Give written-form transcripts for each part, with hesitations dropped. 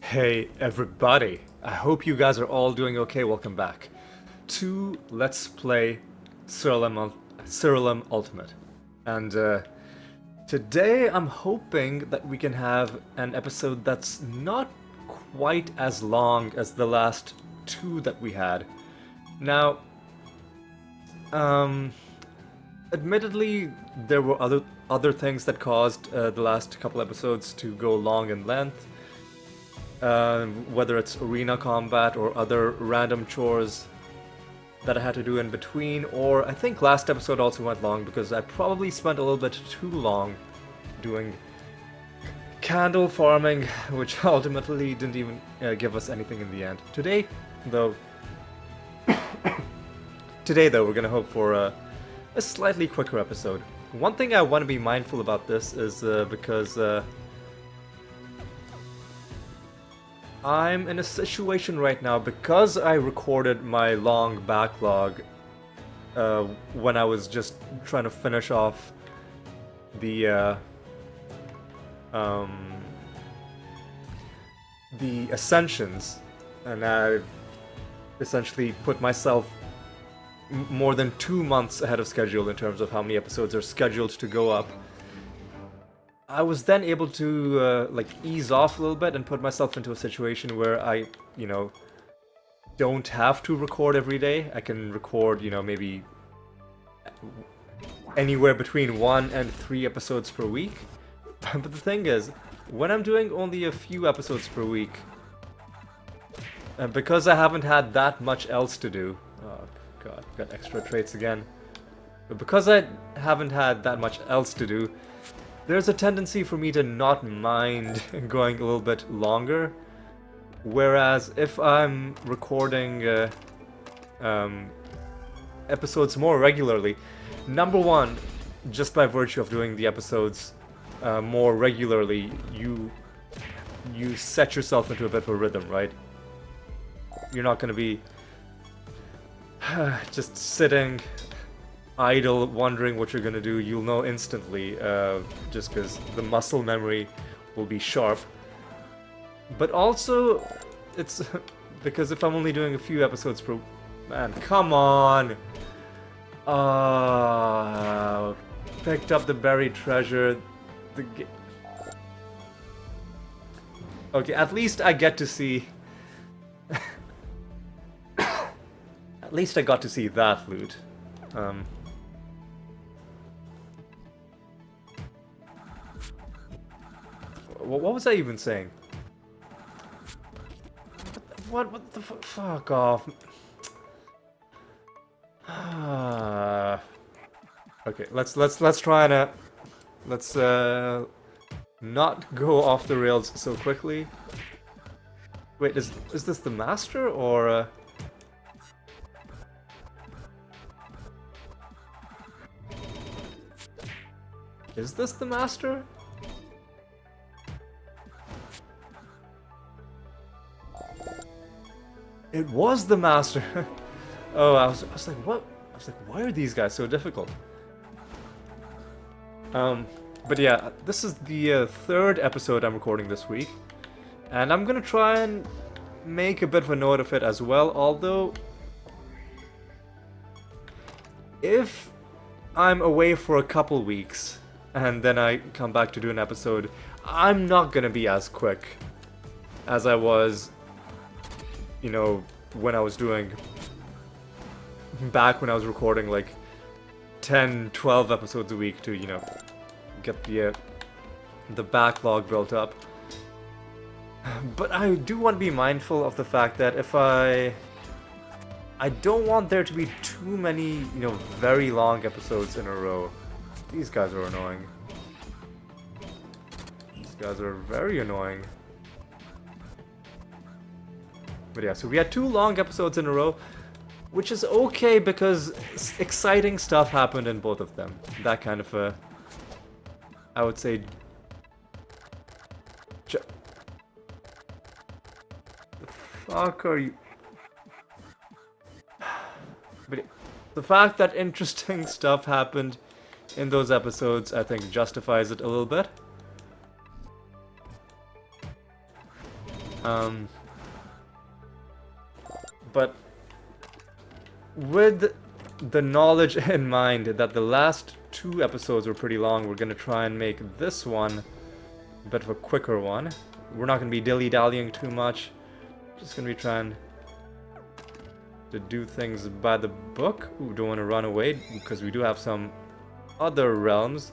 Hey everybody, I hope you guys are all doing okay. Welcome back to Let's Play Siralim Ultimate. And today I'm hoping that we can have an episode that's not quite as long as the last two that we had. Now, admittedly, there were other things that caused the last couple episodes to go long in length. Whether it's arena combat or other random chores that I had to do in between, or I think last episode also went long because I probably spent a little bit too long doing candle farming, which ultimately didn't even give us anything in the end. Though, we're gonna hope for a slightly quicker episode. One thing I want to be mindful about this is because I'm in a situation right now because I recorded my long backlog when I was just trying to finish off the Ascensions, and I essentially put myself more than 2 months ahead of schedule in terms of how many episodes are scheduled to go up. I was then able to ease off a little bit and put myself into a situation where I, don't have to record every day. I can record, maybe anywhere between 1 and 3 episodes per week. But the thing is, when I'm doing only a few episodes per week, because I haven't had that much else to do, oh god, got extra traits again. But because I haven't had that much else to do, there's a tendency for me to not mind going a little bit longer, whereas if I'm recording episodes more regularly, number one, just by virtue of doing the episodes more regularly, you set yourself into a bit of a rhythm, right? You're not going to be just sitting idle, wondering what you're gonna do. You'll know instantly, just because the muscle memory will be sharp. But also, it's because if I'm only doing a few episodes per... Man, come on! Picked up the buried treasure. Okay, at least I get to see... At least I got to see that loot. What was I even saying? What the fuck off. Okay, let's try and let's not go off the rails so quickly. Wait, is this the master or is this the master? It was the master. Oh, I was like, what? I was like, why are these guys so difficult? But yeah, this is the third episode I'm recording this week, and I'm gonna try and make a bit of a note of it as well. Although, if I'm away for a couple weeks and then I come back to do an episode, I'm not gonna be as quick as I was, when I was doing... Back when I was recording, 10, 12 episodes a week to, get the backlog built up. But I do want to be mindful of the fact that if I don't want there to be too many, very long episodes in a row. These guys are annoying. These guys are very annoying. But yeah, so we had 2 long episodes in a row, which is okay because exciting stuff happened in both of them. That kind of a, I would say, the fuck are you? But the fact that interesting stuff happened in those episodes, I think, justifies it a little bit. But with the knowledge in mind that the last 2 episodes were pretty long, we're gonna try and make this one a bit of a quicker one. We're not gonna be dilly-dallying too much. Just gonna be trying to do things by the book. Ooh, don't want to run away because we do have some other realms.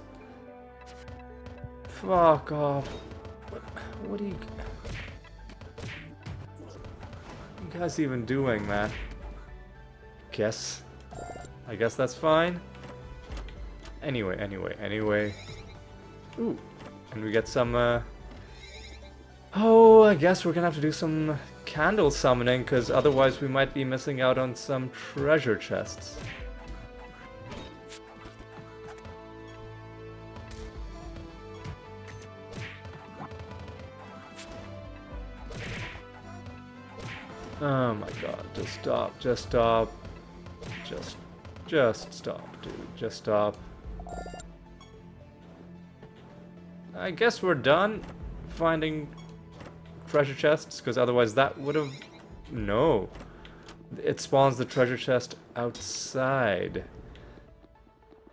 Fuck off. What are you guys even doing, man? I guess that's fine. Anyway. Ooh, and we get some, oh, I guess we're gonna have to do some candle summoning, because otherwise we might be missing out on some treasure chests. Oh my god, just stop. Just stop, dude. Just stop. I guess we're done finding treasure chests, because otherwise that would have... No. It spawns the treasure chest outside.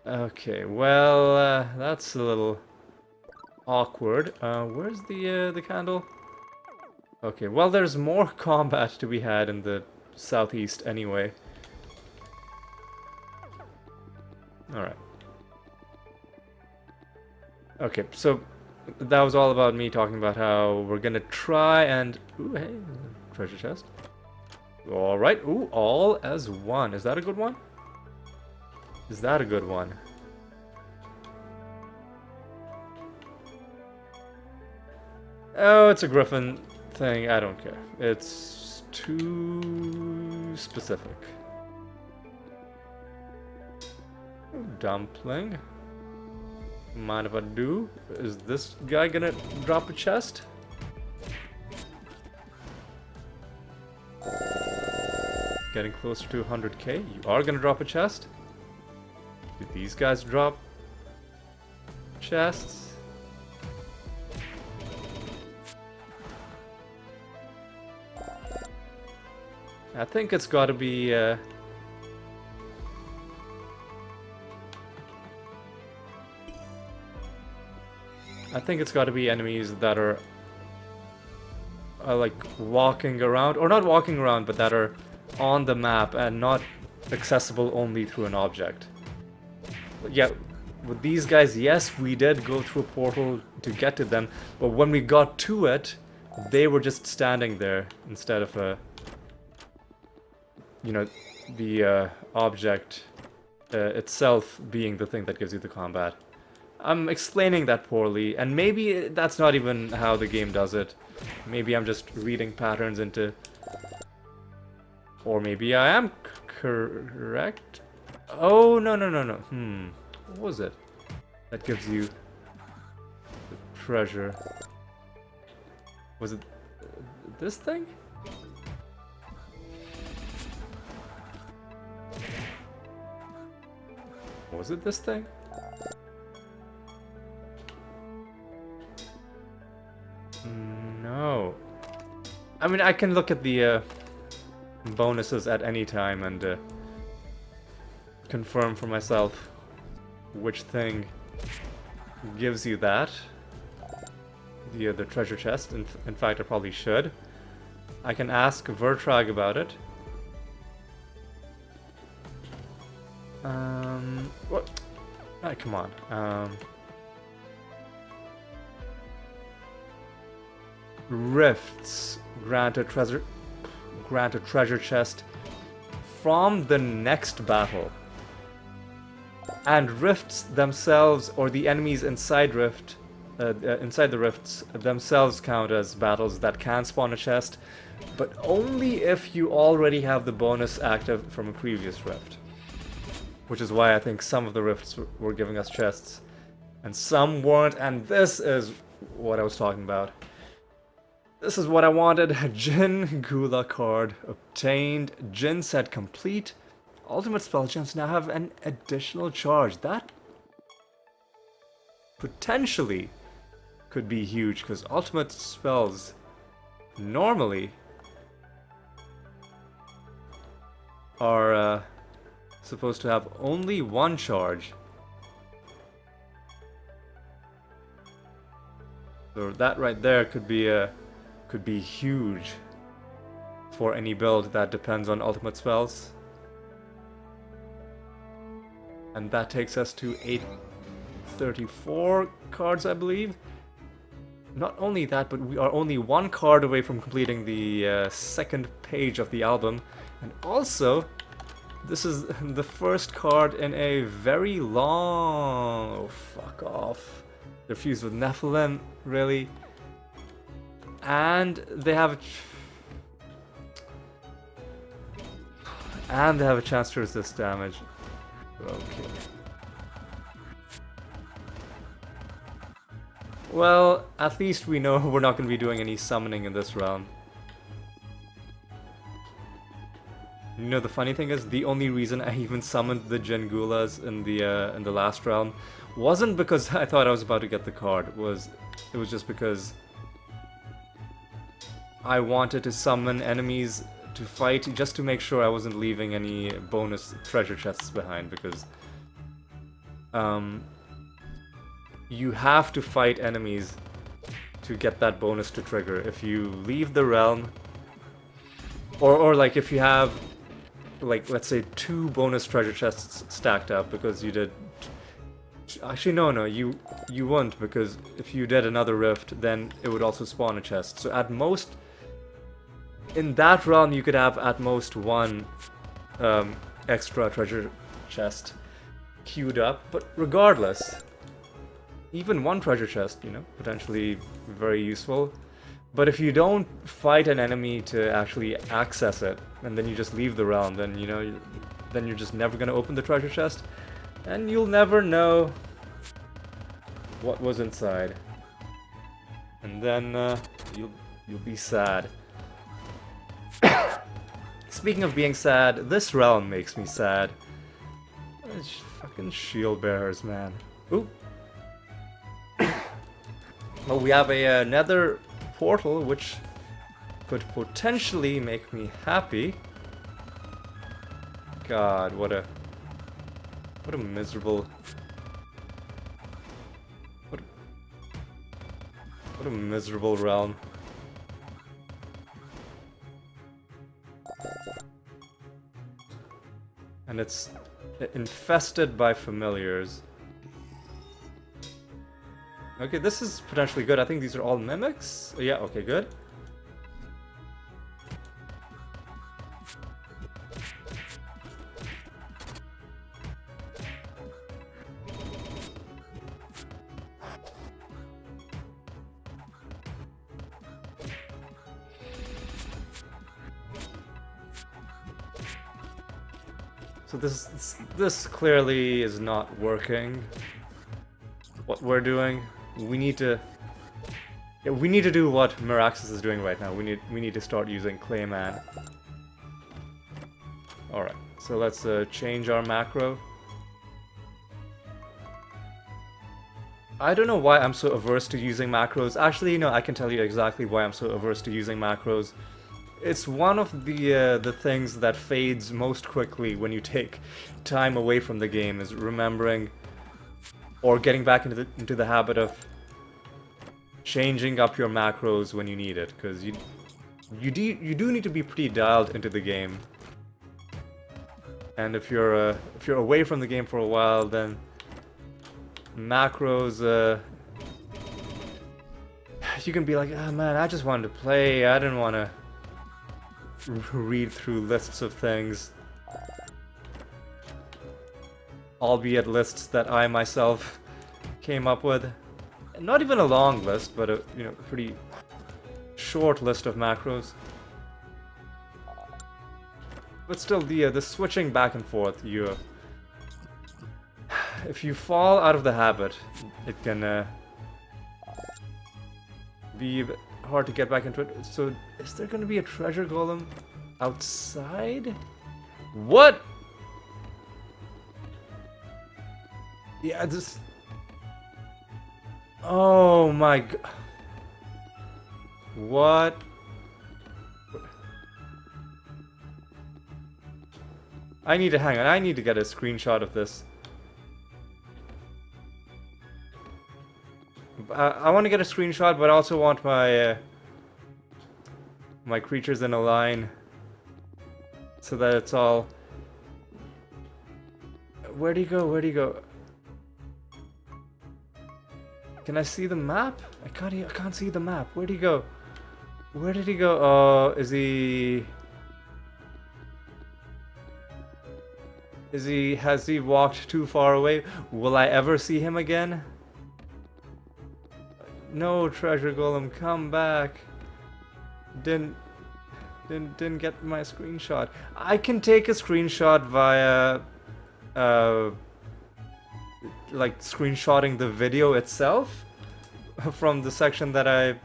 Okay, well, that's a little awkward. Where's the candle? Okay, well, there's more combat to be had in the southeast anyway. Alright. Okay, so that was all about me talking about how we're gonna try and... Ooh, hey, treasure chest. Alright, ooh, all as one. Is that a good one? Is that a good one? Oh, it's a griffin thing. I don't care. It's too specific. Ooh, dumpling. Mind if I do? Is this guy gonna drop a chest? Getting closer to 100k. You are gonna drop a chest? Did these guys drop chests? I think it's gotta be, I think it's gotta be enemies that are like walking around, or not walking around, but that are on the map and not accessible only through an object. But yeah, with these guys, yes, we did go through a portal to get to them, but when we got to it, they were just standing there instead of you know, the object itself being the thing that gives you the combat. I'm explaining that poorly, and maybe that's not even how the game does it. Maybe I'm just reading patterns into... Or maybe I am correct? Oh, no. What was it? That gives you the treasure. Was it this thing? Was it this thing? No. I mean, I can look at the bonuses at any time and confirm for myself which thing gives you that. The treasure chest. In fact, I probably should. I can ask Vertrag about it. What? Ah, come on. Rifts grant a treasure chest from the next battle. And rifts themselves, or the enemies inside inside the rifts themselves, count as battles that can spawn a chest, but only if you already have the bonus active from a previous rift. Which is why I think some of the rifts were giving us chests, and some weren't, and this is what I was talking about. This is what I wanted. Jin Gula card obtained. Jin set complete. Ultimate spell gems now have an additional charge. That potentially could be huge, because ultimate spells normally are supposed to have only one charge. So that right there could be huge for any build that depends on ultimate spells. And that takes us to 834 cards, I believe. Not only that, but we are only one card away from completing the second page of the album. And also, this is the first card in a very long... Oh, fuck off. They're fused with Nephilim, really. And they have a chance to resist damage. Okay. Well, at least we know we're not going to be doing any summoning in this round. You know, the funny thing is, the only reason I even summoned the Jengulas in the last round wasn't because I thought I was about to get the card. It was just because I wanted to summon enemies to fight just to make sure I wasn't leaving any bonus treasure chests behind, because you have to fight enemies to get that bonus to trigger. If you leave the realm, or like if you have, like, let's say 2 bonus treasure chests stacked up because you did... Actually, no, you won't, because if you did another rift, then it would also spawn a chest. So at most, in that realm, you could have at most 1 extra treasure chest queued up. But regardless, even 1 treasure chest, you know, potentially very useful. But if you don't fight an enemy to actually access it, and then you just leave the realm, then, you know, then you're just never gonna open the treasure chest, and you'll never know what was inside. And then you'll be sad. Speaking of being sad, this realm makes me sad. It's fucking shield bearers, man. Ooh. Well, we have a nether portal, which could potentially make me happy. God, what a miserable... What a miserable realm. And it's infested by familiars. Okay, this is potentially good. I think these are all mimics. Yeah, okay, good. So this clearly is not working. What we're doing, we need to do what Miraxis is doing right now. We need to start using Clayman. All right, so let's change our macro. I don't know why I'm so averse to using macros. Actually, no, I can tell you exactly why I'm so averse to using macros. It's one of the things that fades most quickly when you take time away from the game, is remembering or getting back into the habit of changing up your macros when you need it, because you do need to be pretty dialed into the game. And if you're away from the game for a while, then macros, you can be like, ah, man, I just wanted to play. I didn't want to read through lists of things, albeit lists that I myself came up with. Not even a long list, but a pretty short list of macros. But still, the switching back and forth, if you fall out of the habit, it can be a bit hard to get back into it. So, is there going to be a treasure golem outside? What? Yeah, this... Oh my god. What I need to hang on. I need to get a screenshot of this. I want to get a screenshot, but I also want my my creatures in a line so that it's all. Where'd he go? Where'd he go? Can I see the map? I can't see the map. Where'd he go? Where did he go? Oh, is he? Has he walked too far away? Will I ever see him again? No, treasure golem, come back. Didn't get my screenshot. I can take a screenshot via like screenshotting the video itself from the section that I,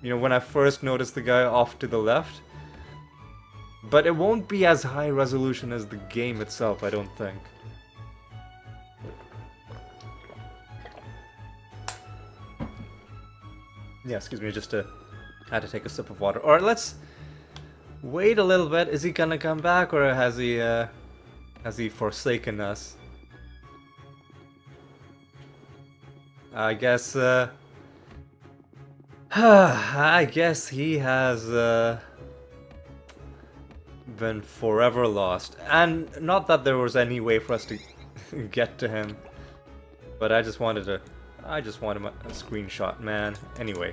you know, when I first noticed the guy off to the left. But it won't be as high resolution as the game itself, I don't think. Yeah, excuse me, just had to take a sip of water. Alright, let's wait a little bit. Is he gonna come back, or has he forsaken us? I guess I guess he has been forever lost. And not that there was any way for us to get to him, but I just wanted a screenshot, man. Anyway,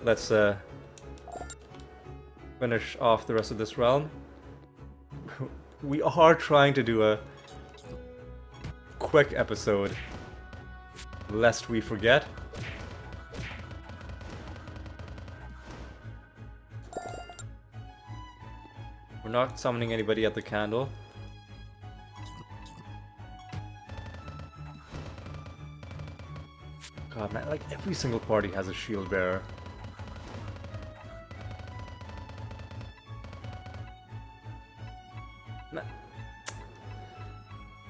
let's finish off the rest of this realm. We are trying to do a quick episode, lest we forget. We're not summoning anybody at the candle. God, man, like every single party has a shield bearer.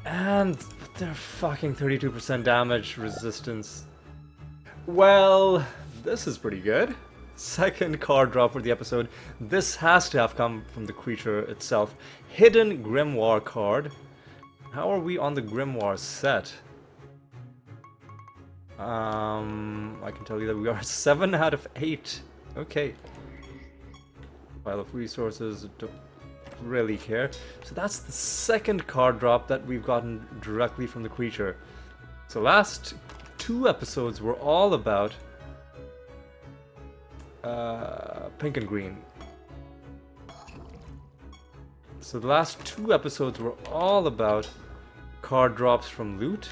And they're fucking 32% damage resistance. Well, this is pretty good. Second card drop for the episode. This has to have come from the creature itself. Hidden Grimoire card. How are we on the Grimoire set? I can tell you that we are 7 out of 8. Okay. Pile of resources, don't really care. So that's the second card drop that we've gotten directly from the creature. So last 2 episodes were all about pink and green. So the last 2 episodes were all about card drops from loot.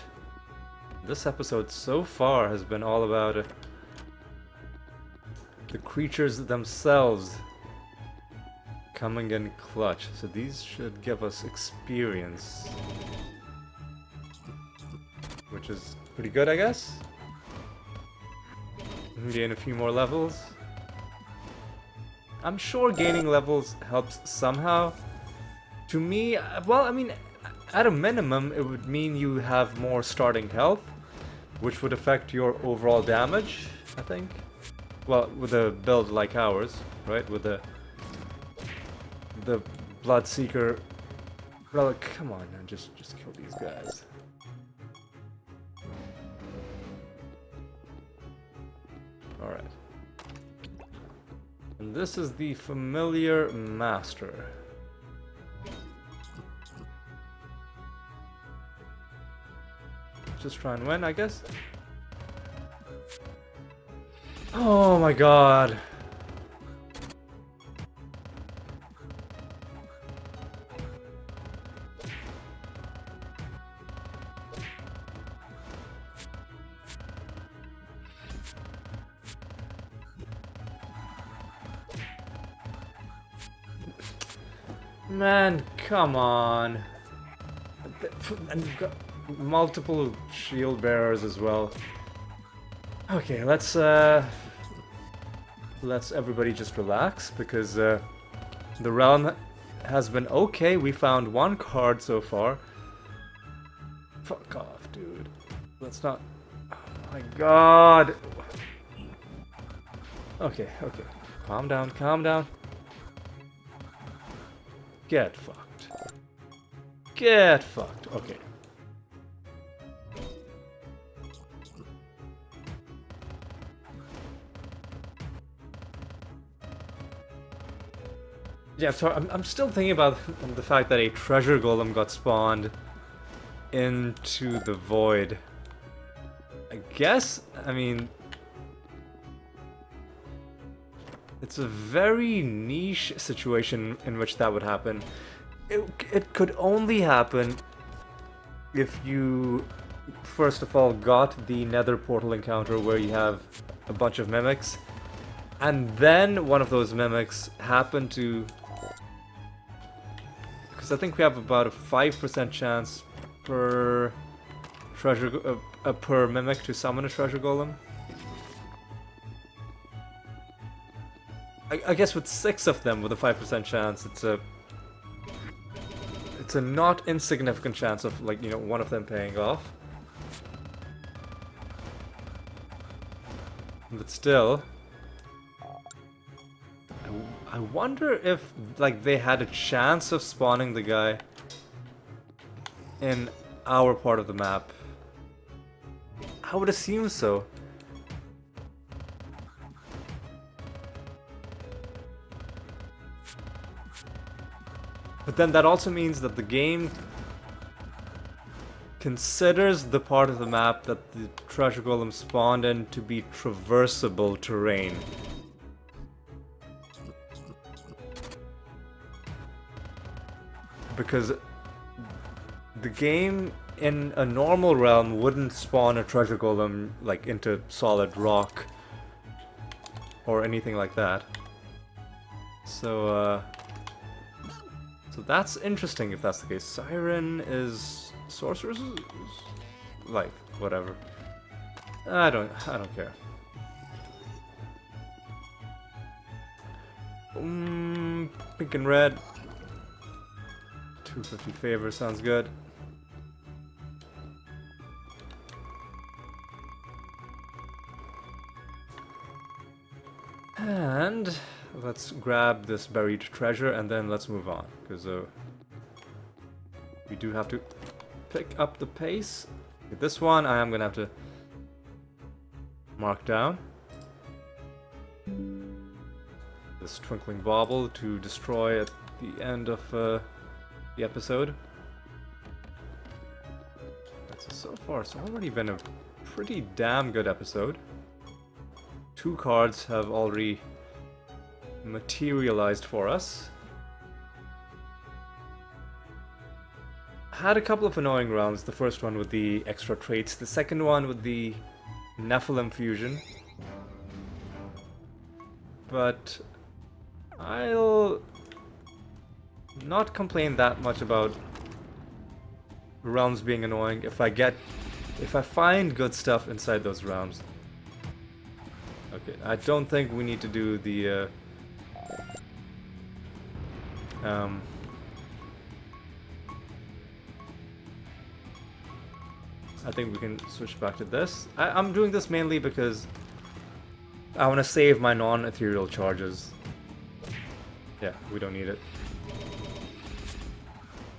This episode so far has been all about the creatures themselves coming in clutch. So these should give us experience, which is pretty good, I guess. Gain a few more levels. I'm sure gaining levels helps somehow. To me, well, I mean, at a minimum, it would mean you have more starting health, which would affect your overall damage, I think. Well, with a build like ours, right? With the Bloodseeker relic. Come on, man, just kill these guys. All right. And this is the Familiar Master. Just try and win, I guess. Oh my god. Man, come on. And you've got multiple shield bearers as well. Okay, let's everybody just relax, because the realm has been okay. We found 1 card so far. Fuck off, dude. Let's not. Oh my god. Okay. calm down, calm down. Get fucked. Get fucked. Okay. Yeah, so I'm still thinking about the fact that a treasure golem got spawned into the void. I guess, I mean, it's a very niche situation in which that would happen. It could only happen if you, first of all, got the Nether portal encounter where you have a bunch of mimics, and then one of those mimics happened to... Because I think we have about a 5% chance per treasure per mimic to summon a treasure golem. I guess with 6 of them with a 5% chance, it's a not insignificant chance of, like, you know, one of them paying off. But still, I wonder if, like, they had a chance of spawning the guy in our part of the map. I would assume so. But then that also means that the game considers the part of the map that the treasure golem spawned in to be traversable terrain. Because the game in a normal realm wouldn't spawn a treasure golem like into solid rock or anything like that. So that's interesting if that's the case. Siren is sorcerer's life, whatever. I don't care. Pink and red. 250 favor sounds good. And let's grab this buried treasure and then let's move on, because we do have to pick up the pace. This one I am gonna have to mark down. This twinkling bauble to destroy at the end of the episode. So far, it's already been a pretty damn good episode. 2 cards have already materialized for us. Had a couple of annoying rounds. The first one with the extra traits, the second one with the Nephilim fusion. But I'll not complain that much about realms being annoying if I find good stuff inside those realms. Okay, I don't think we need to do the I think we can switch back to this. I'm doing this mainly because I want to save my non-ethereal charges. Yeah, we don't need it.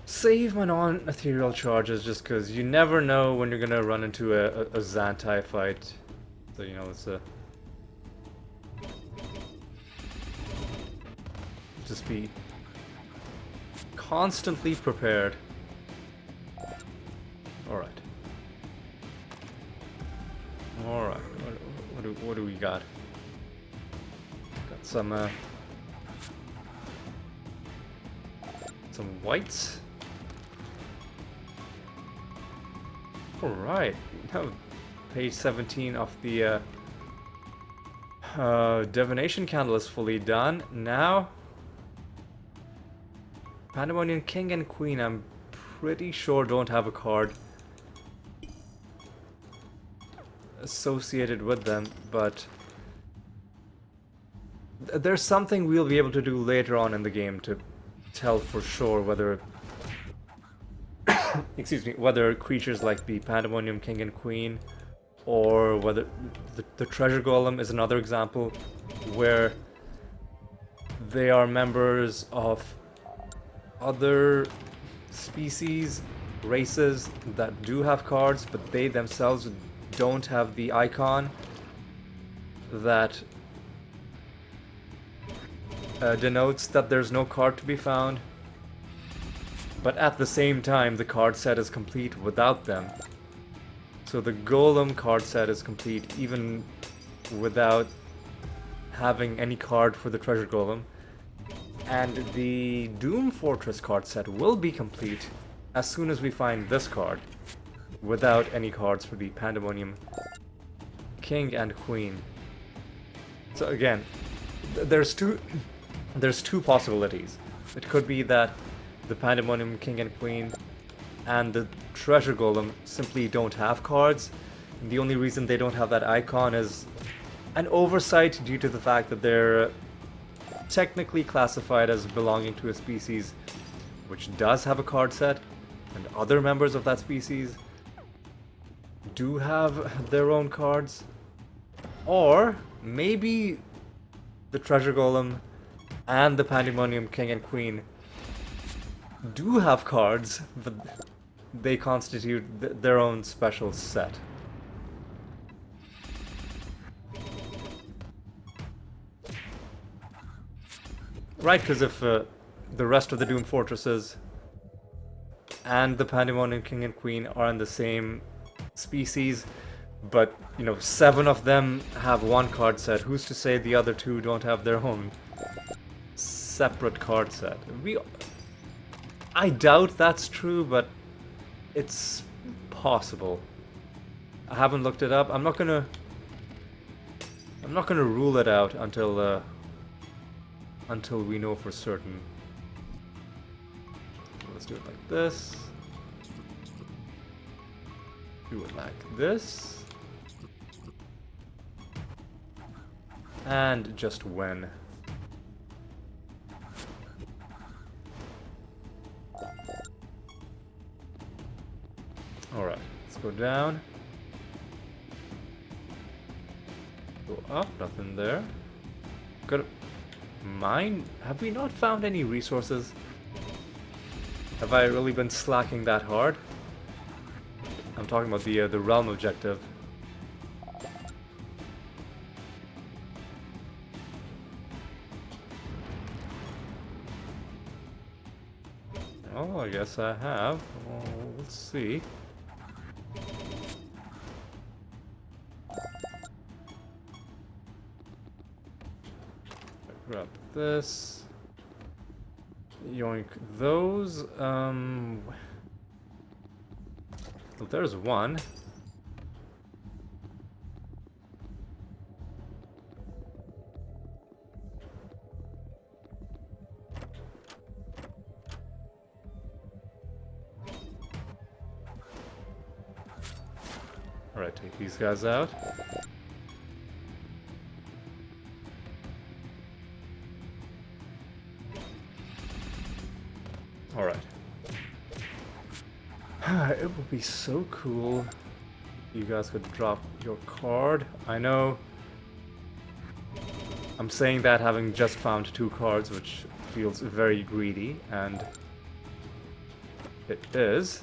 Save my non-ethereal charges just because you never know when you're gonna run into a Xantai fight. So, you know, it's just be constantly prepared. Alright. Alright, what do we got? Got some whites. Alright, now page 17 of the divination candle is fully done. Now, Pandemonium King and Queen, I'm pretty sure don't have a card associated with them, but there's something we'll be able to do later on in the game to tell for sure whether excuse me, whether creatures like the Pandemonium King and Queen or whether the Treasure Golem is another example where they are members of other species, races that do have cards, but they themselves don't have the icon that denotes that there's no card to be found. But at the same time, the card set is complete without them. So the Golem card set is complete even without having any card for the Treasure Golem. And the Doom Fortress card set will be complete as soon as we find this card, without any cards for the Pandemonium King and Queen. So again, there's two possibilities. It could be that the Pandemonium King and Queen and the Treasure Golem simply don't have cards. And the only reason they don't have that icon is an oversight due to the fact that they're technically classified as belonging to a species which does have a card set, and other members of that species do have their own cards. Or maybe the Treasure Golem and the Pandemonium King and Queen do have cards, but they constitute their own special set. Right, because if the rest of the Doom Fortresses and the Pandemonium King and Queen are in the same species, but, you know, 7 of them have one card set, who's to say the other 2 don't have their own separate card set? I doubt that's true, but it's possible. I haven't looked it up. I'm not gonna rule it out until we know for certain. Let's do it like this. Do it like this. And just when. Alright, let's go down. Go up, nothing there. Got mine? Have we not found any resources? Have I really been slacking that hard? I'm talking about the realm objective. Oh, I guess I have. Oh, let's see. Grab this. Yoink those. Well, there's one. Alright, take these guys out. Alright. It would be so cool if you guys could drop your card. I know I'm saying that having just found 2 cards, which feels very greedy, and it is.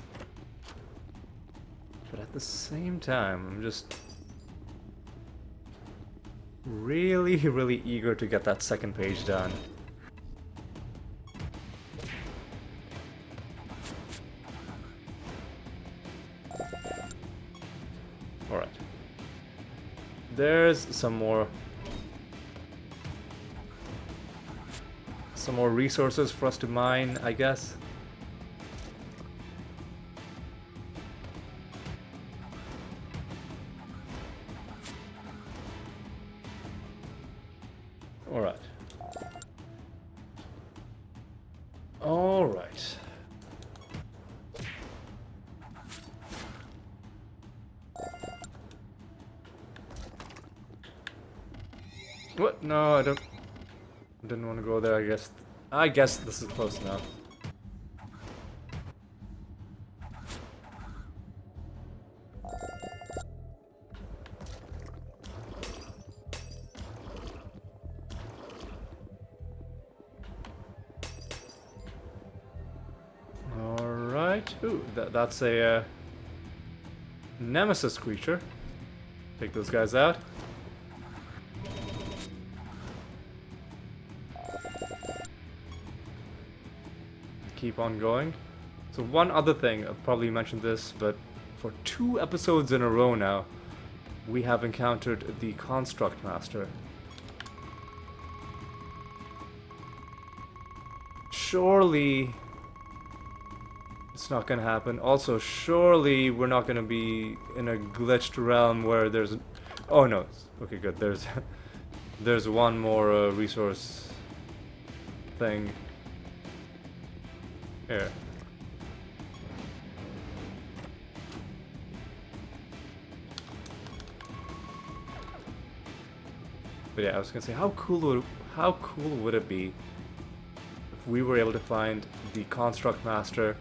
But at the same time, I'm just really, really eager to get that second page done. Alright. There's some more resources for us to mine, I guess. Alright. Alright. What? No, I didn't want to go there, I guess this is close enough. Alright, ooh, that's a nemesis creature. Take those guys out. Keep on going. So one other thing, I'll probably mention this, but for 2 episodes in a row now, we have encountered the Construct Master. Surely it's not gonna happen. Also, surely we're not gonna be in a glitched realm where there's... Oh no, okay good, there's one more resource thing here. But yeah, I was gonna say, how cool would it be if we were able to find the Construct Master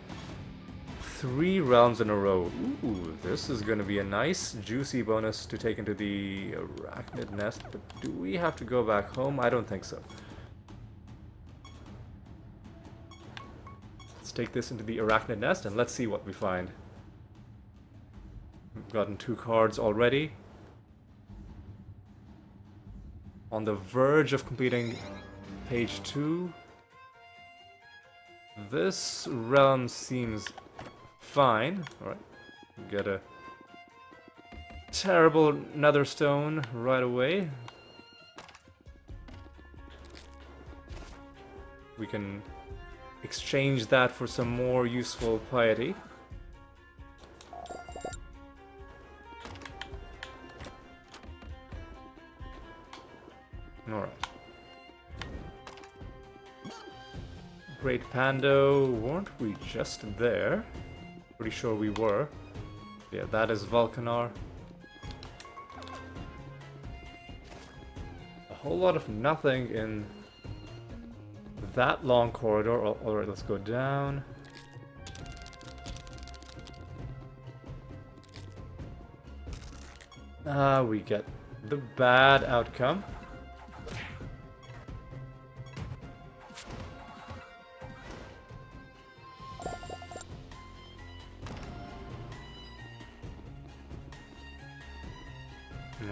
3 realms in a row? Ooh, this is gonna be a nice, juicy bonus to take into the Arachnid Nest, but do we have to go back home? I don't think so. Let's take this into the Arachnid Nest and let's see what we find. We've gotten 2 cards already. On the verge of completing page 2. This realm seems fine. Alright, get a terrible nether stone right away. We can exchange that for some more useful piety. Alright. Great Pando, weren't we just there? Pretty sure we were. Yeah, that is Vulcanar. A whole lot of nothing in that long corridor. Alright, let's go down. We get the bad outcome.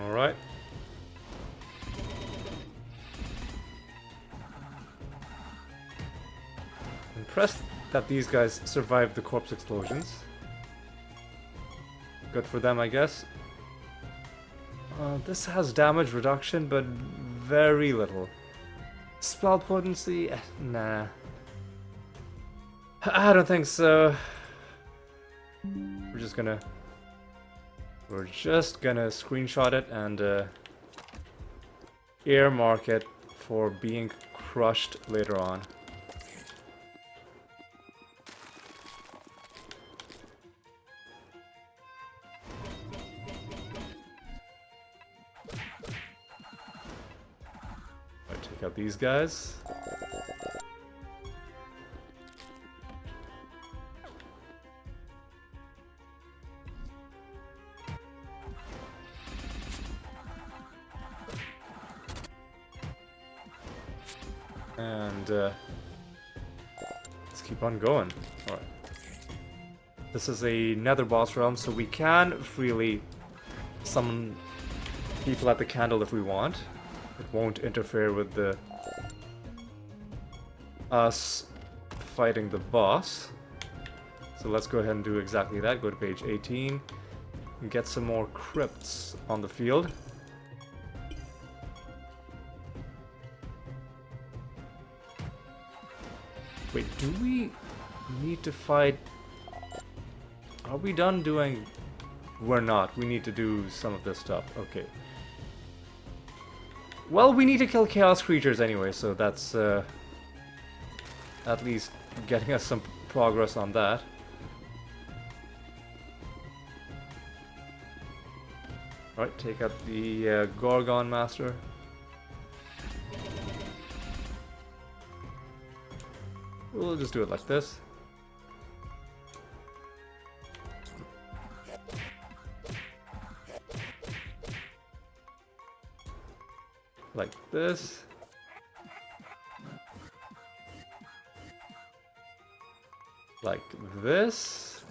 Alright. Impressed that these guys survived the corpse explosions. Good for them, I guess. This has damage reduction, but very little. Spell potency? Nah. I don't think so. We're just gonna screenshot it and earmark it for being crushed later on. I'll take out these guys. And let's keep on going. Alright. This is a nether boss realm, so we can freely summon people at the candle if we want. It won't interfere with us fighting the boss. So let's go ahead and do exactly that. Go to page 18 and get some more crypts on the field. Wait, do we need to fight? Are we done doing? We're not. We need to do some of this stuff. Okay. Well, we need to kill chaos creatures anyway, so that's at least getting us some progress on that. Alright, take out the Gorgon Master. We'll just do it like this. Like this. Like this.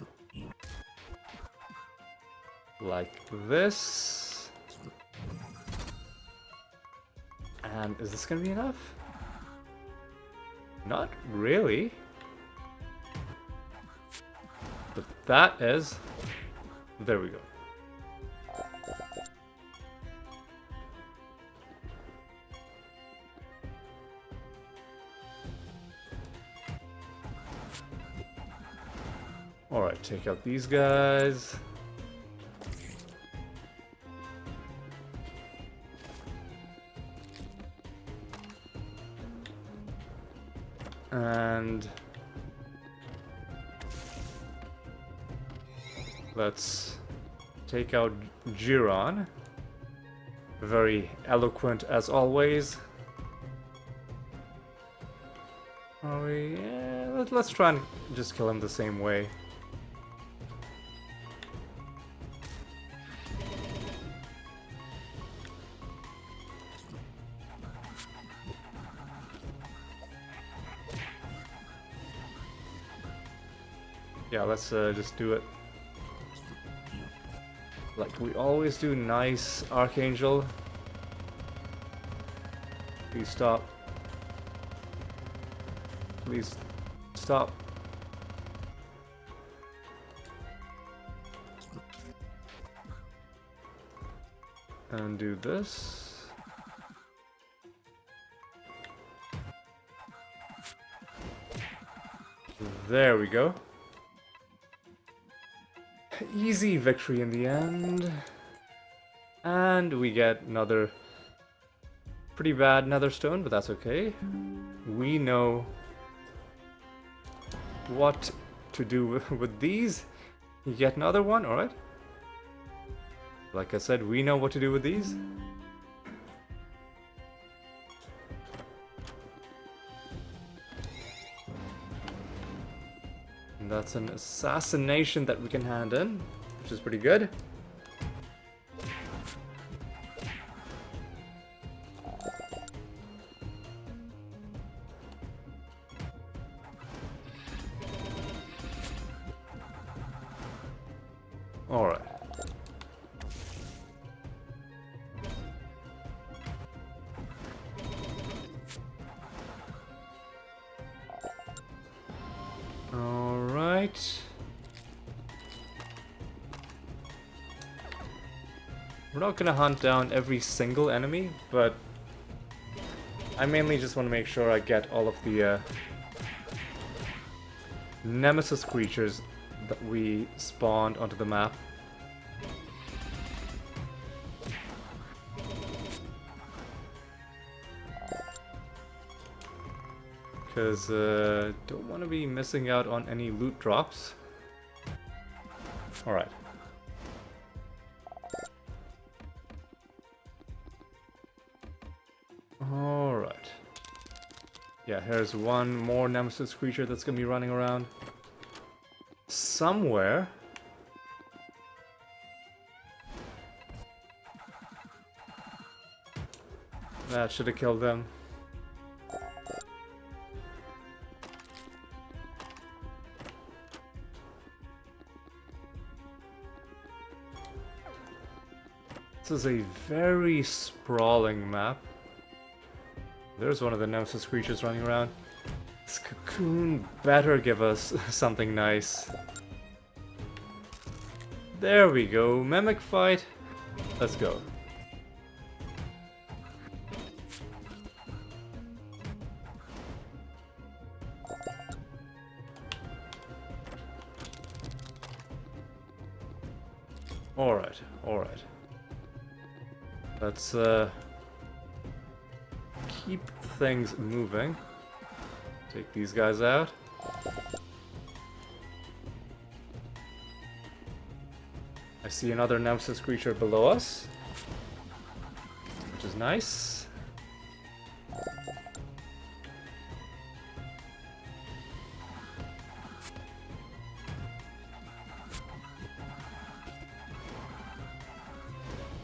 Like this. And is this gonna be enough? Not really. But that is... There we go. Alright, take out these guys. And let's take out Jiron. Very eloquent as always. Oh yeah, let's try and just kill him the same way. Yeah, let's just do it like we always do. Nice, Archangel. Please stop. Please stop. And do this. There we go. Easy victory in the end. And we get another pretty bad nether stone, but that's okay. We know what to do with these. You get another one, alright. Like I said, we know what to do with these. And that's an assassination that we can hand in, which is pretty good. Alright. Alright. We're not gonna hunt down every single enemy, but I mainly just want to make sure I get all of the nemesis creatures that we spawned onto the map. Because don't want to be missing out on any loot drops. Alright. Alright. Yeah, here's one more nemesis creature that's gonna be running around somewhere. That should have killed them. This is a very sprawling map. There's one of the nemesis creatures running around. This cocoon better give us something nice. There we go, mimic fight. Let's go. Alright, alright. Let's keep things moving. Take these guys out. I see another nemesis creature below us, which is nice.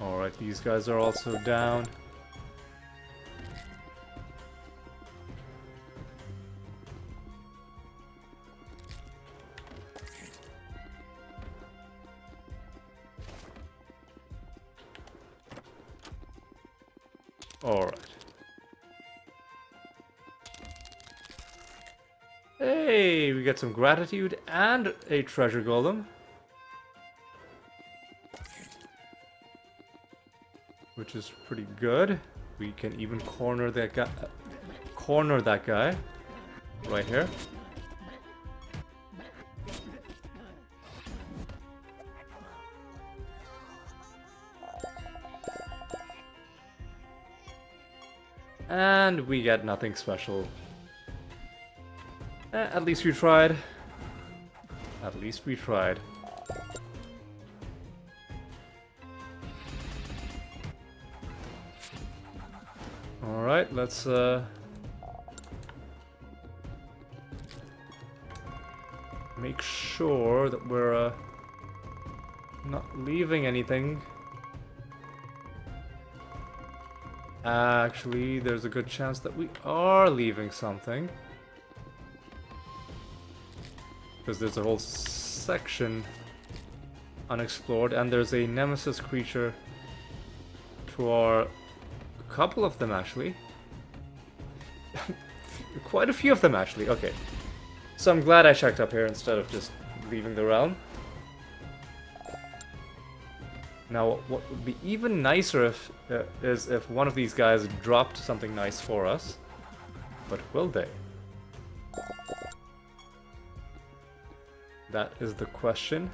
Alright, these guys are also down. Alright. Hey, we get some gratitude and a treasure golem. Which is pretty good. We can even corner that guy right here. And we get nothing special. At least we tried. At least we tried. Alright, let's make sure that we're not leaving anything. Actually, there's a good chance that we are leaving something. Because there's a whole section unexplored, and there's a nemesis creature to our... a couple of them, actually. Quite a few of them, actually. Okay. So I'm glad I checked up here instead of just leaving the realm. Now, what would be even nicer is if one of these guys dropped something nice for us. But will they? That is the question.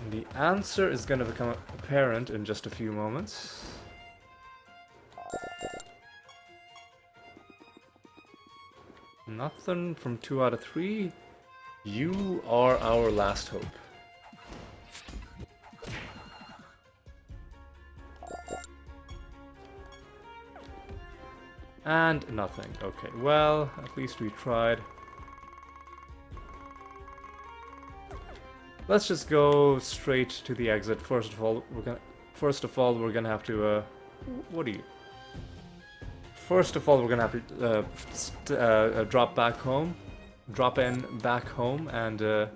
And the answer is going to become apparent in just a few moments. Nothing from 2 out of 3. You are our last hope. And nothing. Okay, well, at least we tried. Let's just go straight to the exit. First of all, we're gonna have to. What are you? First of all, we're gonna have to drop in back home, and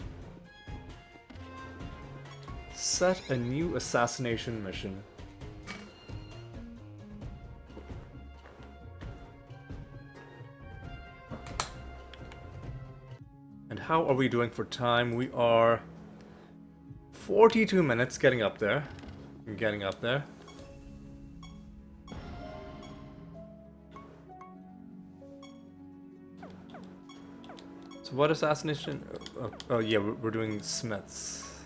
set a new assassination mission. And how are we doing for time? We are 42 minutes, getting up there. Getting up there. So what assassination? Oh yeah, we're doing smiths.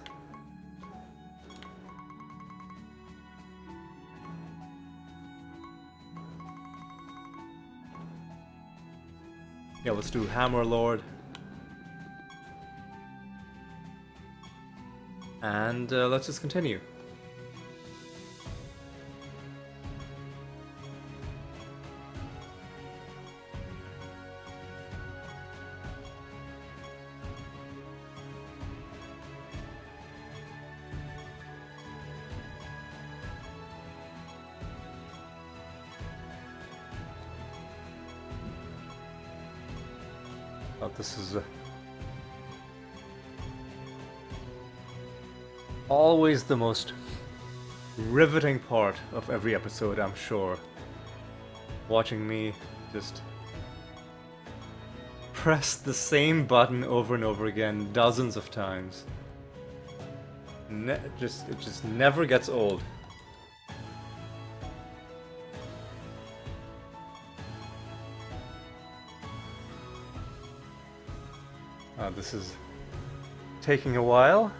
Yeah, let's do Hammer Lord. And let's just continue. Oh, this is always the most riveting part of every episode, I'm sure. Watching me just press the same button over and over again dozens of times. It just never gets old. This is taking a while.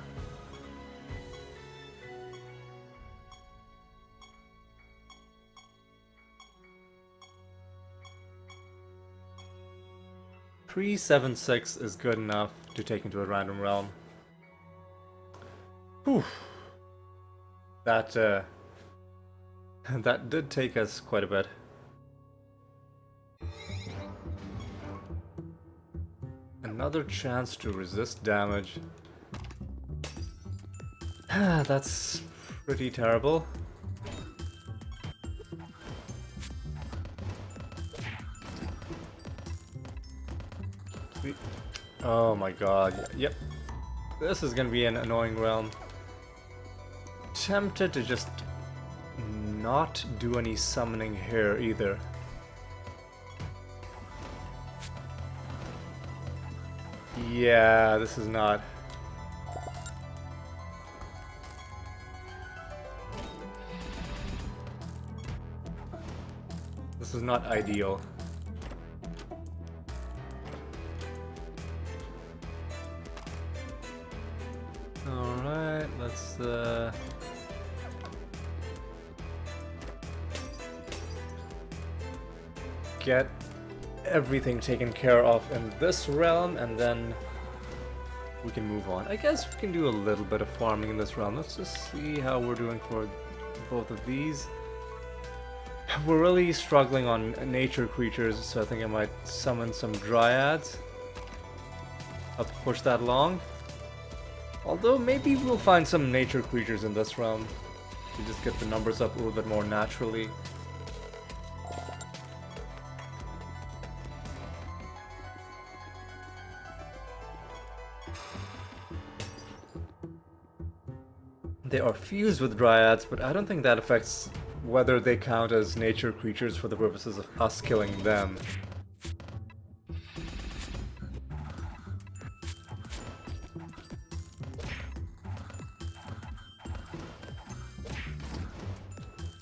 $376 is good enough to take into a random realm. Whew. That that did take us quite a bit. Another chance to resist damage. That's pretty terrible. Oh my god, yep. This is gonna be an annoying realm. Tempted to just not do any summoning here either. Yeah, this is not... This is not ideal. Alright, let's get everything taken care of in this realm, and then we can move on. I guess we can do a little bit of farming in this realm. Let's just see how we're doing for both of these. We're really struggling on nature creatures, so I think I might summon some dryads. I'll push that along. Although maybe we'll find some nature creatures in this realm. We just get the numbers up a little bit more naturally. They are fused with dryads, but I don't think that affects whether they count as nature creatures for the purposes of us killing them.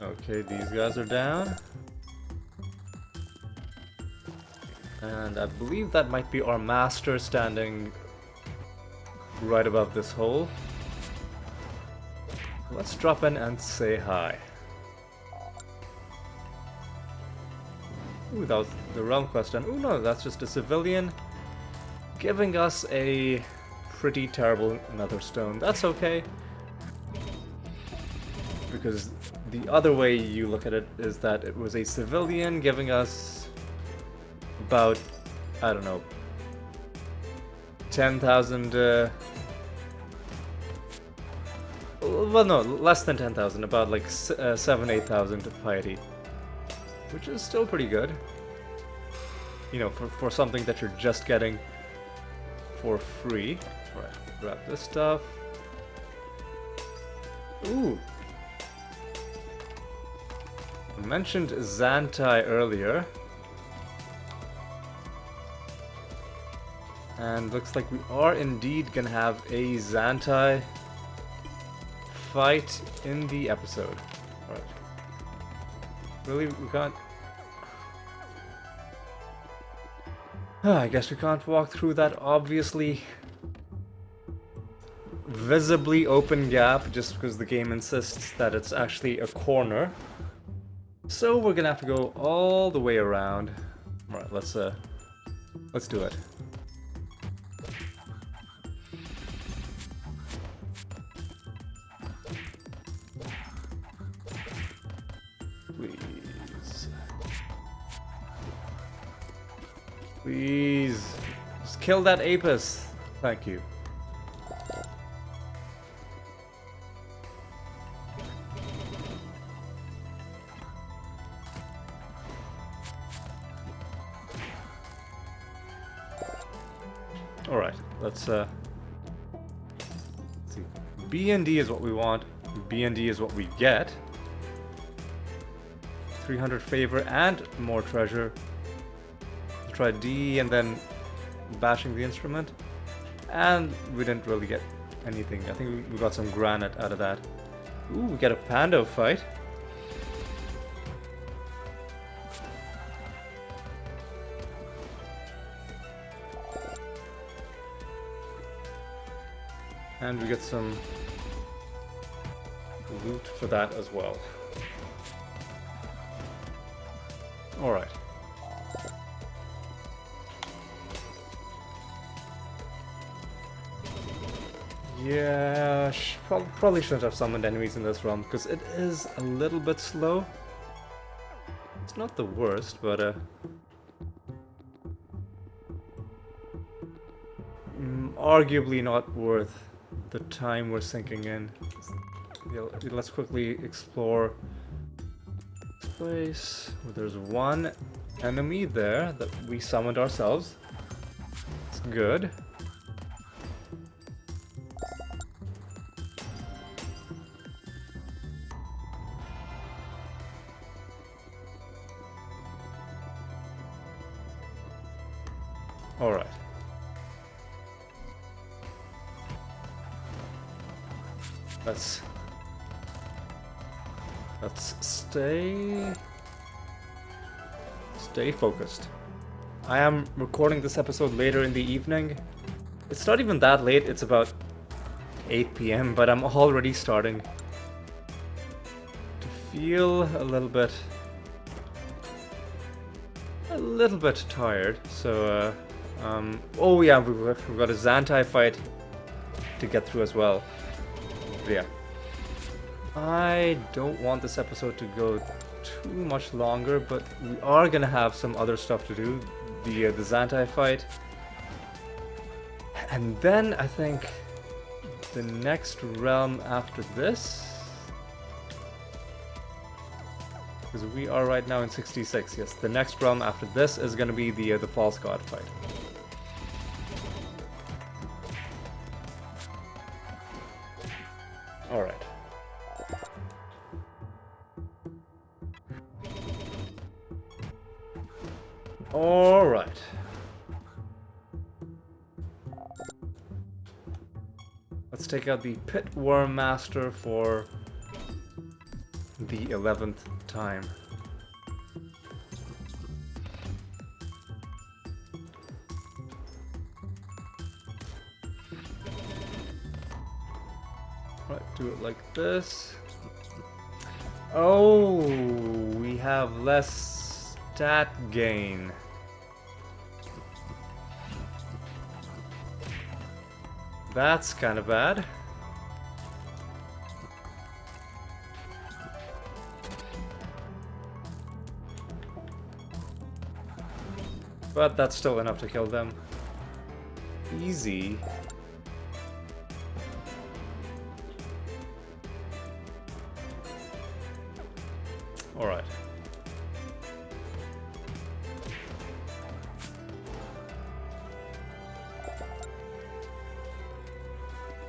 Okay, these guys are down. And I believe that might be our master standing right above this hole. Let's drop in and say hi. Ooh, that was the realm quest done. Ooh, no, that's just a civilian giving us a pretty terrible nether stone. That's okay. Because the other way you look at it is that it was a civilian giving us about, I don't know, 10,000, well, no, less than 10,000, about like 7,000-8,000 piety. Which is still pretty good. You know, for something that you're just getting for free. Alright, grab this stuff. Ooh! I mentioned Xantai earlier. And looks like we are indeed gonna have a Xantai fight in the episode. Alright. Really? We can't... I guess we can't walk through that obviously visibly open gap just because the game insists that it's actually a corner. So we're gonna have to go all the way around. Alright, let's do it. Please, just kill that Apis. Thank you. All right, let's see. B and D is what we want. B and D is what we get. 300 favor and more treasure. Try D and then bashing the instrument, and we didn't really get anything. I think we got some granite out of that. Ooh, we get a pando fight. And we get some loot for that as well. Alright. Yeah, probably shouldn't have summoned enemies in this realm, because it is a little bit slow. It's not the worst, but arguably not worth the time we're sinking in. Yeah, let's quickly explore this place. There's one enemy there that we summoned ourselves. It's good. Alright. Let's stay focused. I am recording this episode later in the evening. It's not even that late, it's about 8 p.m., but I'm already starting to feel a little bit tired. So oh yeah, we've got a Xantai fight to get through as well. But yeah, I don't want this episode to go too much longer, but we are gonna have some other stuff to do. The Xantai fight, and then I think the next realm after this, because we are right now in 66. Yes, the next realm after this is gonna be the False God fight. All right. All right. Let's take out the Pit Worm Master for the 11th time. Right, do it like this. Oh, we have less stat gain. That's kind of bad. But that's still enough to kill them. Easy. Alright.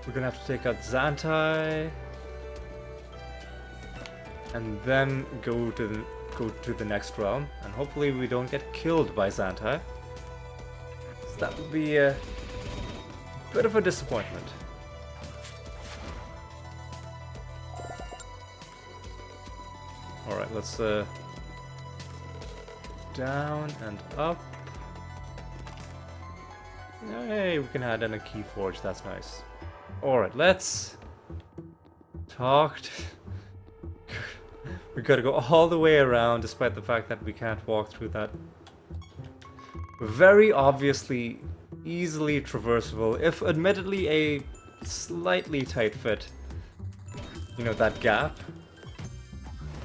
We're gonna have to take out Xantai, and then go to the next realm, and hopefully we don't get killed by Xantai. So that would be a bit of a disappointment. Alright, let's down and up. Hey, we can add in a key forge, that's nice. Alright, let's talk. We gotta go all the way around, despite the fact that we can't walk through that very obviously easily traversable, if admittedly a slightly tight fit, you know, that gap.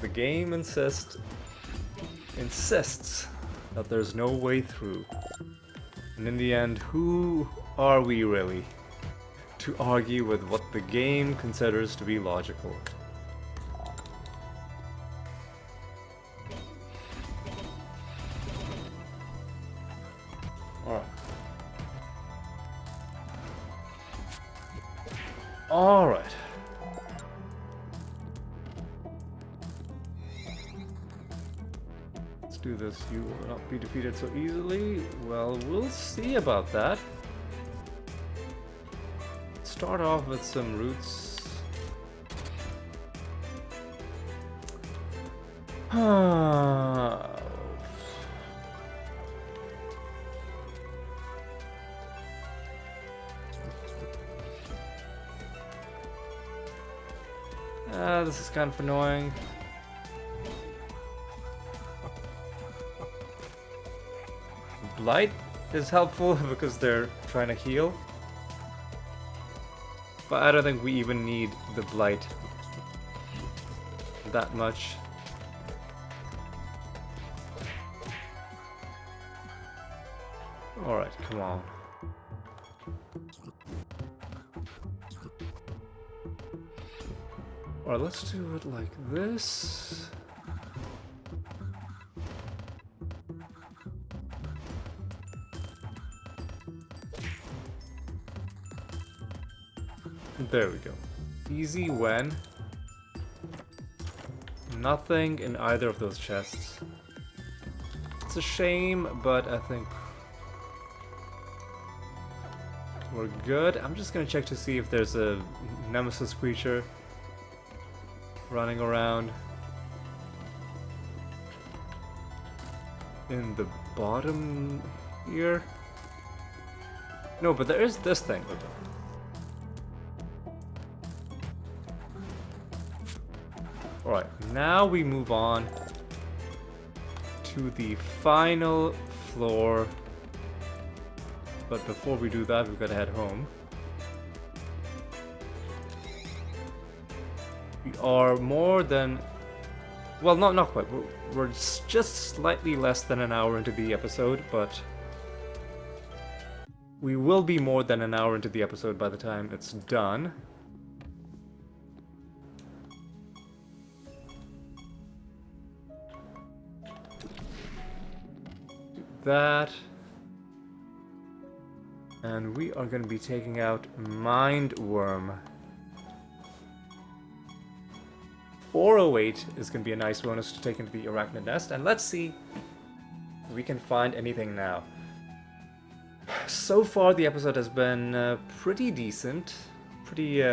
The game insists that there's no way through. And in the end, who are we really to argue with what the game considers to be logical? Alright. Alright. Let's do this. You will not be defeated so easily. Well, we'll see about that. Start off with some roots. This is kind of annoying. Blight is helpful because they're trying to heal. But I don't think we even need the Blight that much. Alright, come on. Alright, let's do it like this. There we go. Easy when nothing in either of those chests. It's a shame, but I think we're good. I'm just gonna check to see if there's a nemesis creature running around in the bottom here. No, but there is this thing. Alright, now we move on to the final floor. But before we do that, we've got to head home. We are more than... well, not quite. We're just slightly less than an hour into the episode, but... we will be more than an hour into the episode by the time it's done. Do that. And we are going to be taking out Mindworm. 408 is going to be a nice bonus to take into the Arachnid Nest. And let's see if we can find anything now. So far, the episode has been pretty decent. Pretty,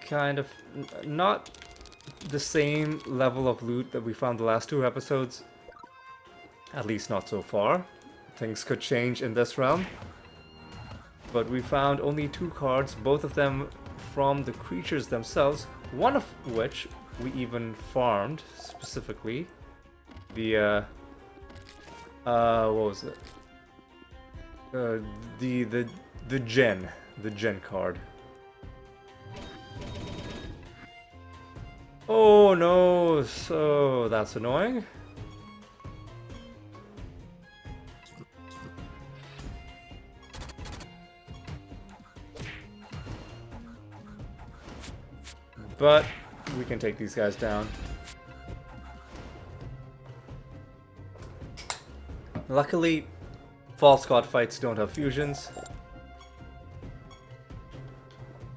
kind of not the same level of loot that we found the last two episodes. At least not so far. Things could change in this realm. But we found only 2 cards, both of them from the creatures themselves, one of which we even farmed specifically. The what was it? The Gen card. Oh no, so that's annoying. But we can take these guys down. Luckily, false god fights don't have fusions,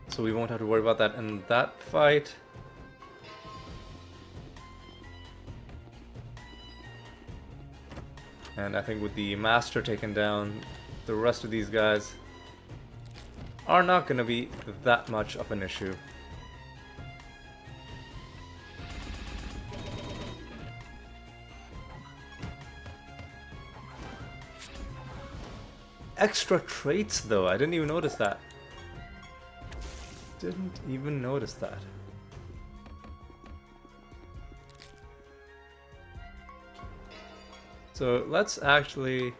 so we won't have to worry about that in that fight. And I think with the master taken down, the rest of these guys are not going to be that much of an issue. Extra traits though, I didn't even notice that. Didn't even notice that. So let's actually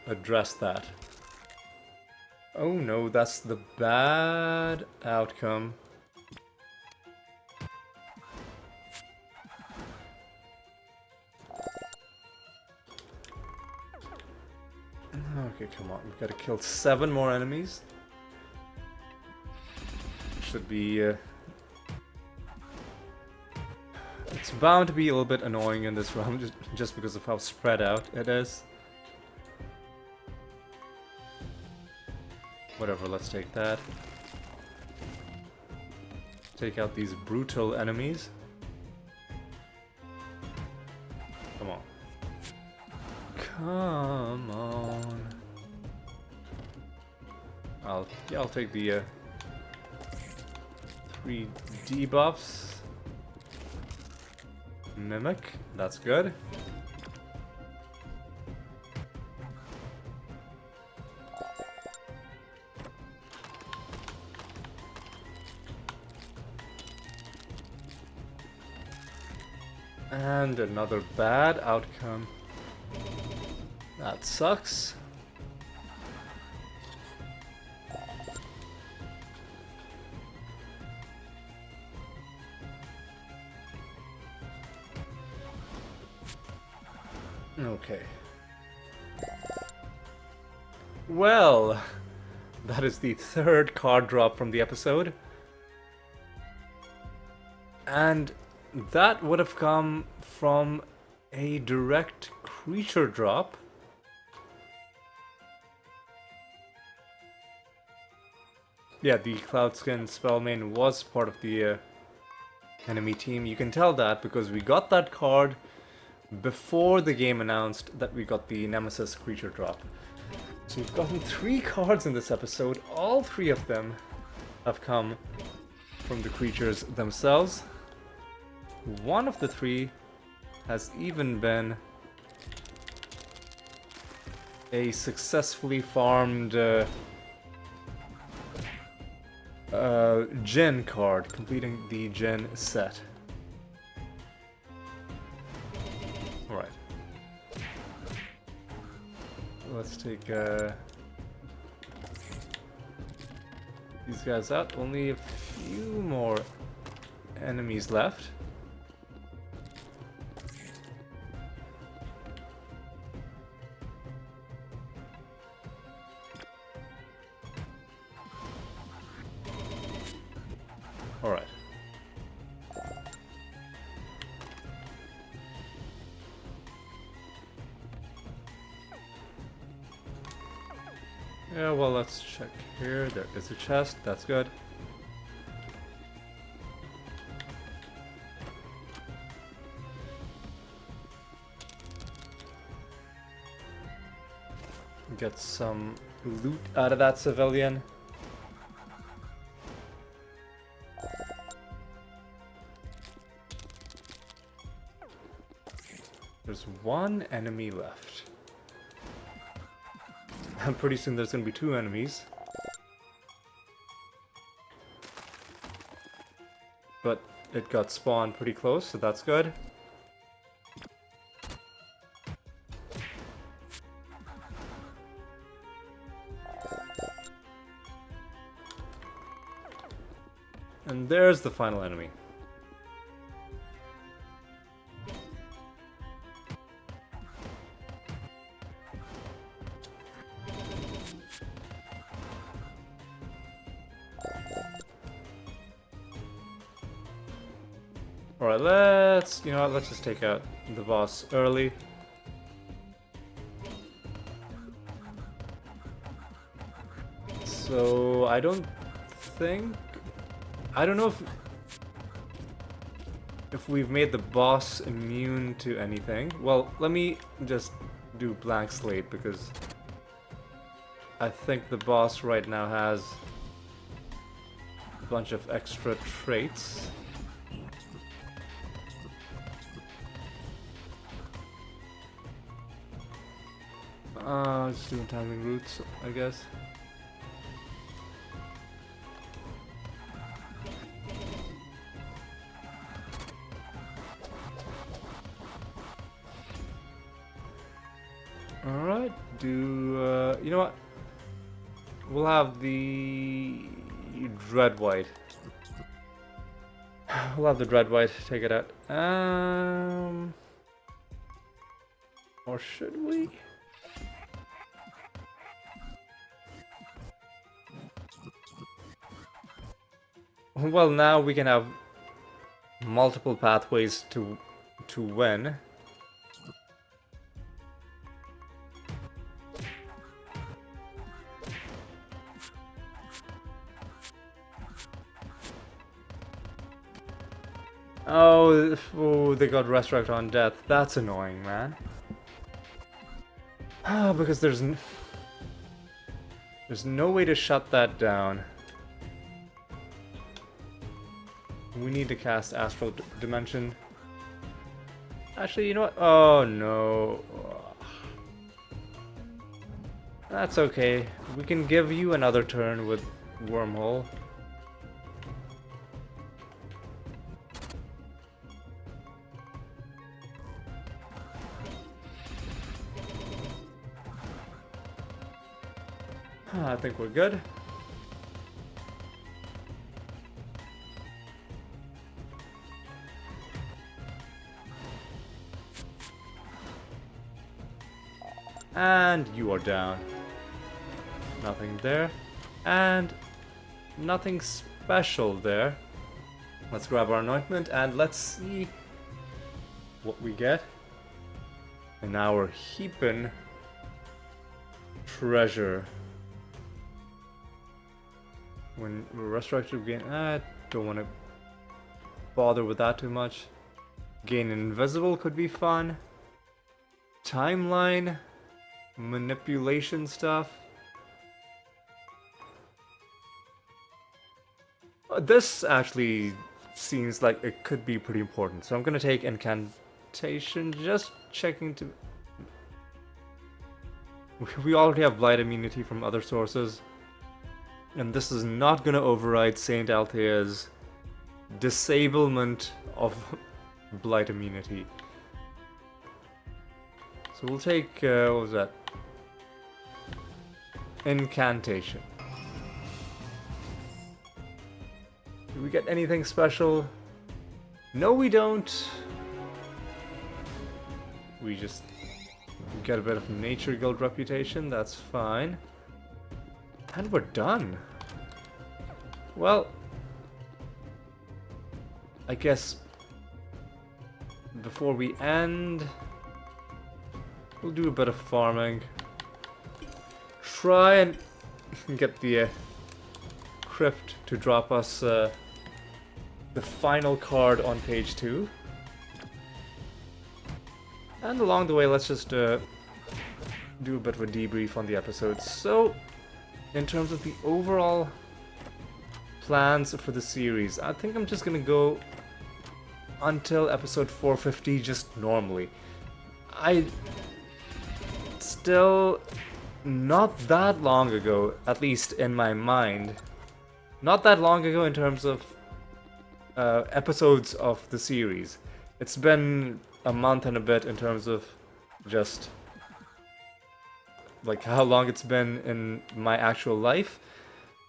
address that. Oh no, that's the bad outcome. Okay, come on. We've got to kill 7 more enemies. Should be... it's bound to be a little bit annoying in this round, just because of how spread out it is. Whatever, let's take that. Take out these brutal enemies. Come on. Come on. I'll take the 3 debuffs. Mimic, that's good. And another bad outcome. That sucks. Okay. Well, that is the 3rd card drop from the episode. And that would have come from a direct creature drop. Yeah, the Cloudskin Spellmain was part of the enemy team. You can tell that because we got that card before the game announced that we got the Nemesis creature drop. So we've gotten 3 cards in this episode. All 3 of them have come from the creatures themselves. One of the 3 has even been a successfully farmed Djinn card, completing the Djinn set. Alright. Let's take these guys out. Only a few more enemies left. Alright. Yeah, well, let's check here. There is a chest. That's good. Get some loot out of that civilian. There's 1 enemy left. And pretty soon there's gonna be 2 enemies. But it got spawned pretty close, so that's good. And there's the final enemy. Alright, you know what, let's just take out the boss early. So, I don't know if we've made the boss immune to anything. Well, let me just do blank slate because I think the boss right now has a bunch of extra traits. Just doing timing roots, I guess. Alright, you know what? We'll have the Dread White. We'll have the Dread White take it out. Or should we? Well, now we can have multiple pathways to win. Oh, they got Resurrect on Death. That's annoying, man. Because there's no way to shut that down. We need to cast Astral Dimension. Actually, you know what? Oh no. That's okay. We can give you another turn with Wormhole. I think we're good. And you are down. Nothing there. And nothing special there. Let's grab our anointment and let's see what we get. And our heaping treasure. When we're resurrected again, I don't want to bother with that too much. Gain invisible could be fun. timeline manipulation stuff. This actually seems like it could be pretty important, so I'm gonna take incantation, just checking to... We already have blight immunity from other sources, and this is not gonna override Saint Althea's disablement of blight immunity. So we'll take, what was that? Incantation. Do we get anything special? No, we don't. We just get a bit of Nature Guild reputation, that's fine. And we're done. Well, I guess before we end, we'll do a bit of farming. Try and get the crypt to drop us the final card on page 2. And along the way, let's just do a bit of a debrief on the episode. So, in terms of the overall plans for the series, I think I'm just gonna go until episode 450 just normally. I still, not that long ago, at least in my mind, not that long ago in terms of episodes of the series. It's been a month and a bit in terms of just like how long it's been in my actual life.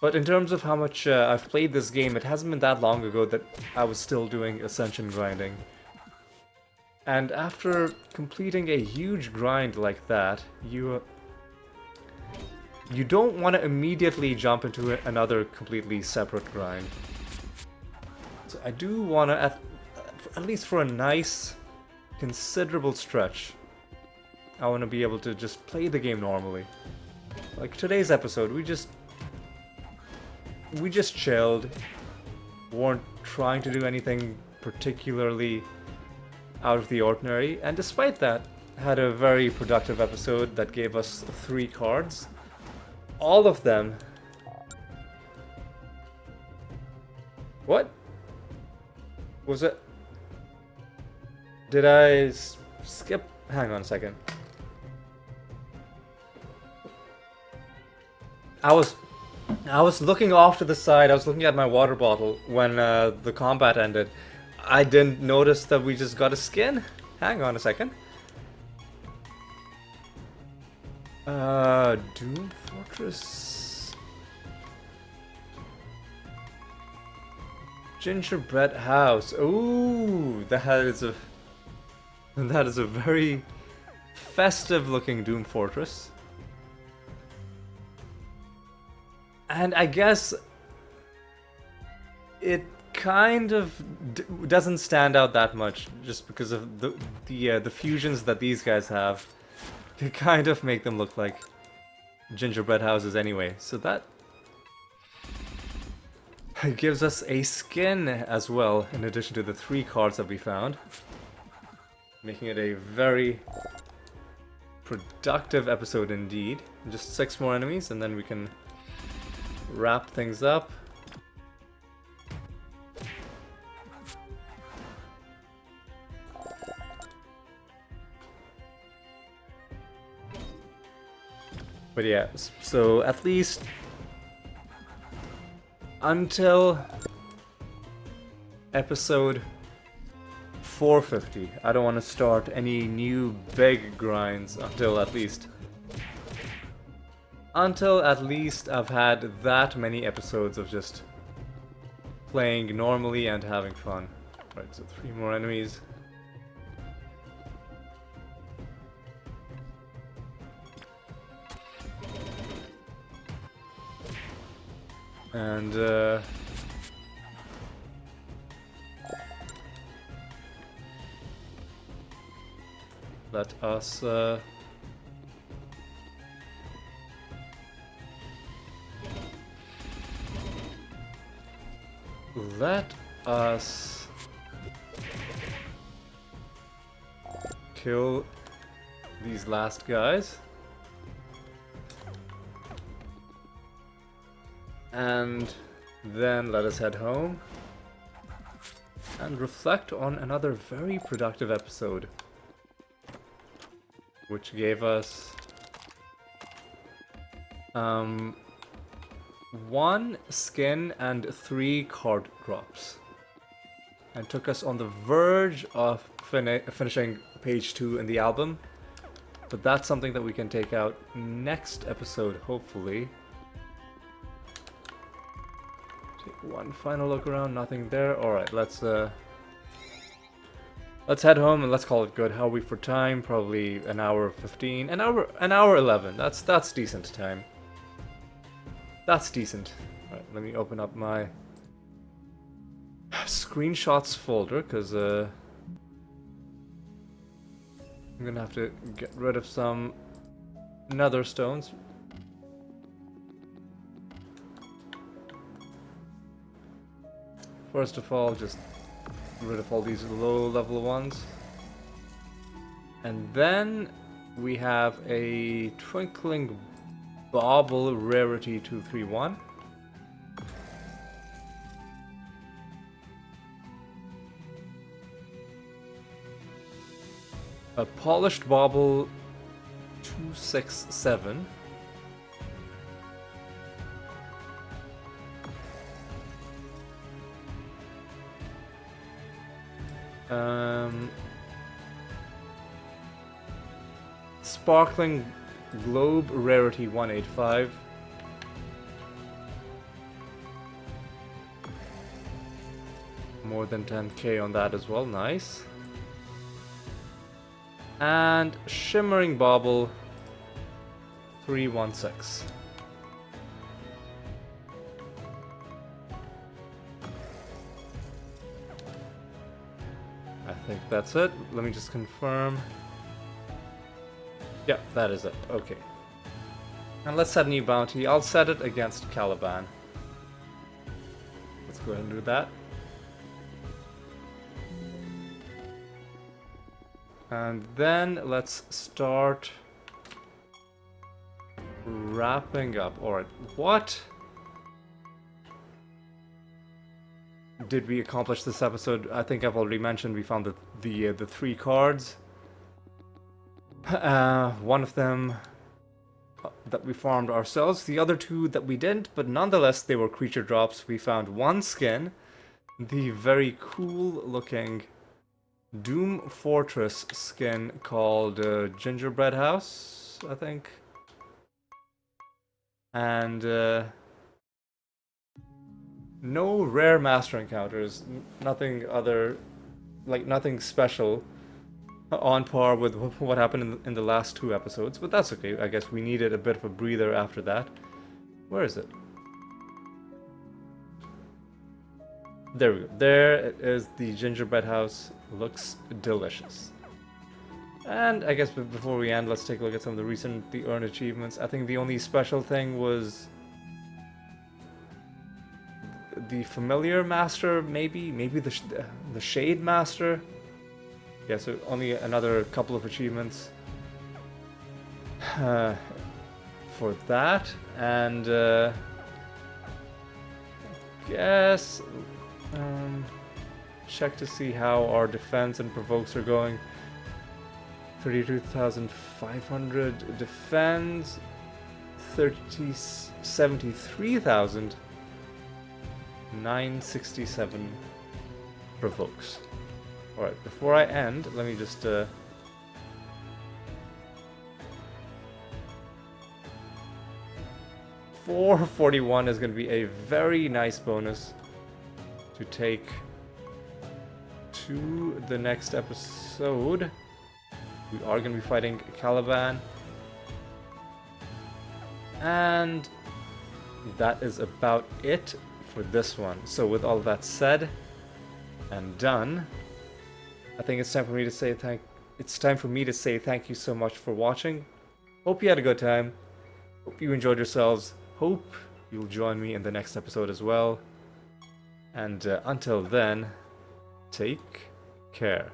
But in terms of how much I've played this game, it hasn't been that long ago that I was still doing Ascension grinding. And after completing a huge grind like that, you don't want to immediately jump into another completely separate grind. So I do want to, at least for a nice, considerable stretch, I want to be able to just play the game normally. Like today's episode, we just chilled, weren't trying to do anything particularly out of the ordinary, and despite that, had a very productive episode that gave us 3 cards. All of them... What? Was it... Did I skip? Hang on a second. I was looking off to the side, I was looking at my water bottle when the combat ended. I didn't notice that we just got a skin. Hang on a second. Doom Fortress. Gingerbread House. Ooh, that is a very festive looking Doom Fortress. And I guess it kind of doesn't stand out that much just because of the fusions that these guys have. They kind of make them look like gingerbread houses anyway. So that gives us a skin as well, in addition to the 3 cards that we found, making it a very productive episode indeed. Just 6 more enemies and then we can wrap things up. But yeah, so at least until episode 450, I don't want to start any new big grinds until at least I've had that many episodes of just playing normally and having fun. Right, so 3 more enemies. And let us kill these last guys. And then let us head home and reflect on another very productive episode, which gave us 1 skin and 3 card drops, and took us on the verge of finishing page 2 in the album. But that's something that we can take out next episode, hopefully. Take one final look around, nothing there. Alright, let's head home and let's call it good. How are we for time? Probably an hour 15. An hour 11. That's decent time. That's decent. Alright, let me open up my screenshots folder, because I'm gonna have to get rid of some nether stones. First of all, just get rid of all these low level ones. And then we have a Twinkling Bauble Rarity 231. A Polished Bauble 267. Sparkling Globe Rarity 185. More than 10k on that as well, nice. And Shimmering Bauble 316. I think that's it. Let me just confirm. Yep, that is it. Okay. And let's set a new bounty. I'll set it against Caliban. Let's go ahead and do that. And then let's start wrapping up. Alright, what did we accomplish this episode? I think I've already mentioned we found the 3 cards. One of them that we farmed ourselves, the other 2 that we didn't, but nonetheless they were creature drops. We found 1 skin, the very cool looking Doom Fortress skin called Gingerbread House, I think. And no rare master encounters, nothing special, on par with what happened in the last 2 episodes, but that's okay. I guess we needed a bit of a breather after that. Where is it? There we go. There it is, the gingerbread house. Looks delicious. And I guess before we end, let's take a look at some of the recently earned achievements. I think the only special thing was the Familiar Master, maybe the Shade Master. Yeah, so only another couple of achievements for that, and guess check to see how our defense and provokes are going. 32,500 defense, 73,967 provokes. Alright, before I end, let me just 441 is going to be a very nice bonus to take to the next episode. We are going to be fighting Caliban. And that is about it for this one. So with all that said and done, I think it's time for me to say thank you so much for watching. Hope you had a good time. Hope you enjoyed yourselves. Hope you'll join me in the next episode as well. And until then, take care.